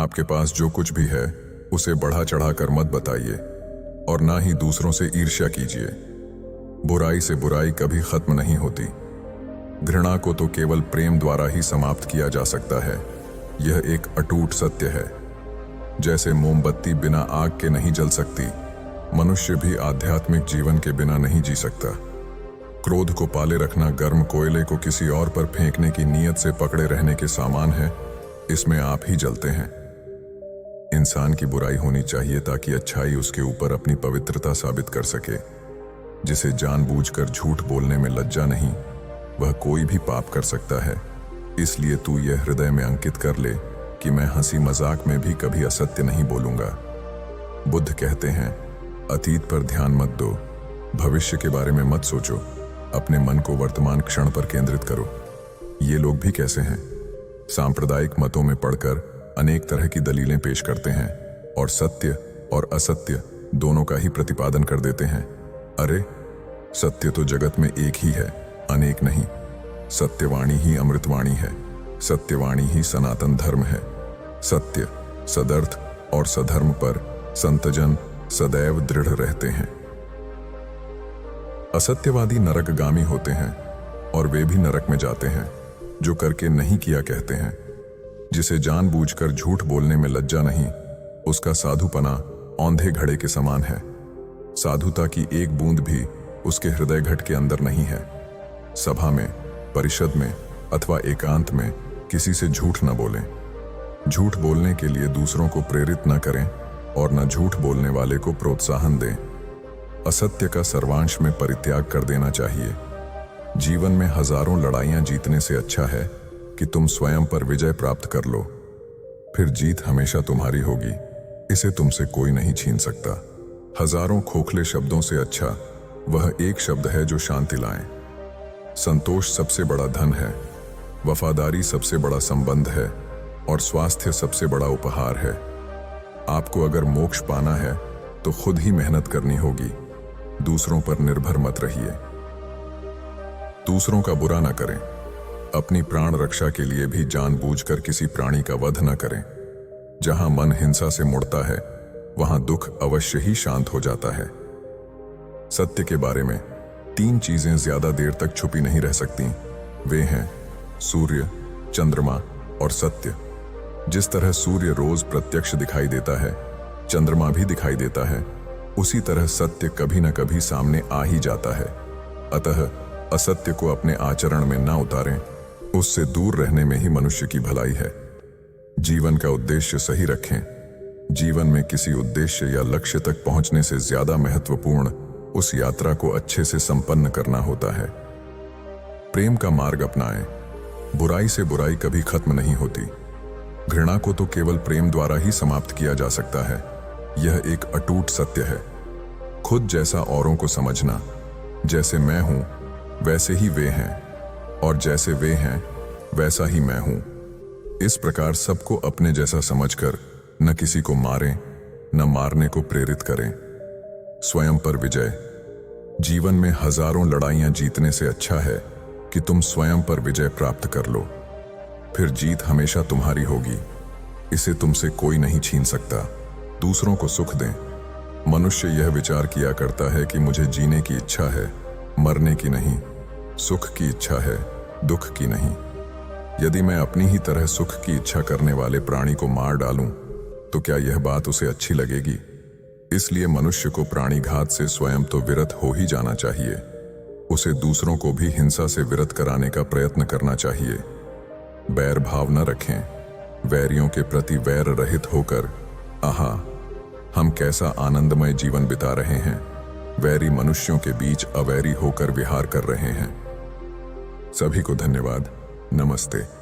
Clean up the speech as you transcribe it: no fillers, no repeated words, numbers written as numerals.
आपके पास जो कुछ भी है उसे बढ़ा चढ़ाकर मत बताइए और ना ही दूसरों से ईर्ष्या कीजिए। बुराई से बुराई कभी खत्म नहीं होती। घृणा को तो केवल प्रेम द्वारा ही समाप्त किया जा सकता है। यह एक अटूट सत्य है। जैसे मोमबत्ती बिना आग के नहीं जल सकती, मनुष्य भी आध्यात्मिक जीवन के बिना नहीं जी सकता। क्रोध को पाले रखना गर्म कोयले को किसी और पर फेंकने की नीयत से पकड़े रहने के समान है। इसमें आप ही जलते हैं। इंसान की बुराई होनी चाहिए ताकि अच्छाई उसके ऊपर अपनी पवित्रता साबित कर सके। जिसे जानबूझकर झूठ बोलने में लज्जा नहीं, वह कोई भी पाप कर सकता है। इसलिए तू यह हृदय में अंकित कर ले कि मैं हंसी मजाक में भी कभी असत्य नहीं बोलूंगा। बुद्ध कहते हैं, अतीत पर ध्यान मत दो, भविष्य के बारे में मत सोचो, अपने मन को वर्तमान क्षण पर केंद्रित करो। ये लोग भी कैसे हैं? सांप्रदायिक मतों में पढ़कर अनेक तरह की दलीलें पेश करते हैं और सत्य और असत्य दोनों का ही प्रतिपादन कर देते हैं। अरे, सत्य तो जगत में एक ही है, अनेक नहीं। सत्यवाणी ही अमृतवाणी है। सत्यवाणी ही सनातन धर्म है। सत्य, सदर्थ और सधर्म पर संतजन सदैव दृढ़ रहते हैं। असत्यवादी नरकगामी होते हैं और वे भी नरक में जाते हैं जो करके नहीं किया कहते हैं। जिसे जानबूझकर झूठ बोलने में लज्जा नहीं, उसका साधुपना औंधे घड़े के समान है। साधुता की एक बूंद भी उसके हृदय घट के अंदर नहीं है। सभा में, परिषद में अथवा एकांत में किसी से झूठ न बोलें। झूठ बोलने के लिए दूसरों को प्रेरित न करें और न झूठ बोलने वाले को प्रोत्साहन दें। असत्य का सर्वांश में परित्याग कर देना चाहिए। जीवन में हजारों लड़ाइयां जीतने से अच्छा है कि तुम स्वयं पर विजय प्राप्त कर लो। फिर जीत हमेशा तुम्हारी होगी, इसे तुमसे कोई नहीं छीन सकता। हजारों खोखले शब्दों से अच्छा वह एक शब्द है जो शांति लाए। संतोष सबसे बड़ा धन है, वफादारी सबसे बड़ा संबंध है और स्वास्थ्य सबसे बड़ा उपहार है। आपको अगर मोक्ष पाना है तो खुद ही मेहनत करनी होगी। दूसरों पर निर्भर मत रहिए। दूसरों का बुरा न करें। अपनी प्राण रक्षा के लिए भी जानबूझकर किसी प्राणी का वध न करें। जहां मन हिंसा से मुड़ता है, वहां दुख अवश्य ही शांत हो जाता है। सत्य के बारे में 3 चीजें ज्यादा देर तक छुपी नहीं रह सकती। वे हैं सूर्य, चंद्रमा और सत्य। जिस तरह सूर्य रोज प्रत्यक्ष दिखाई देता है, चंद्रमा भी दिखाई देता है, उसी तरह सत्य कभी न कभी सामने आ ही जाता है। अतः असत्य को अपने आचरण में ना उतारें। उससे दूर रहने में ही मनुष्य की भलाई है। जीवन का उद्देश्य सही रखें। जीवन में किसी उद्देश्य या लक्ष्य तक पहुंचने से ज्यादा महत्वपूर्ण उस यात्रा को अच्छे से संपन्न करना होता है। प्रेम का मार्ग अपनाएं। बुराई से बुराई कभी खत्म नहीं होती। घृणा को तो केवल प्रेम द्वारा ही समाप्त किया जा सकता है। यह एक अटूट सत्य है। खुद जैसा औरों को समझना। जैसे मैं हूं वैसे ही वे हैं और जैसे वे हैं वैसा ही मैं हूं। इस प्रकार सबको अपने जैसा समझकर न किसी को मारें, न मारने को प्रेरित करें। स्वयं पर विजय। जीवन में हजारों लड़ाइयां जीतने से अच्छा है कि तुम स्वयं पर विजय प्राप्त कर लो। फिर जीत हमेशा तुम्हारी होगी, इसे तुमसे कोई नहीं छीन सकता। दूसरों को सुख दें। मनुष्य यह विचार किया करता है कि मुझे जीने की इच्छा है, मरने की नहीं। सुख की इच्छा है, दुख की नहीं। यदि मैं अपनी ही तरह सुख की इच्छा करने वाले प्राणी को मार डालूं, तो क्या यह बात उसे अच्छी लगेगी? इसलिए मनुष्य को प्राणीघात से स्वयं तो विरत हो ही जाना चाहिए। उसे दूसरों को भी हिंसा से विरत कराने का प्रयत्न करना चाहिए। बैर भाव न रखें। वैरियों के प्रति वैर रहित होकर, आहा, हम कैसा आनंदमय जीवन बिता रहे हैं। वैरी मनुष्यों के बीच अवैरी होकर विहार कर रहे हैं। सभी को धन्यवाद। नमस्ते।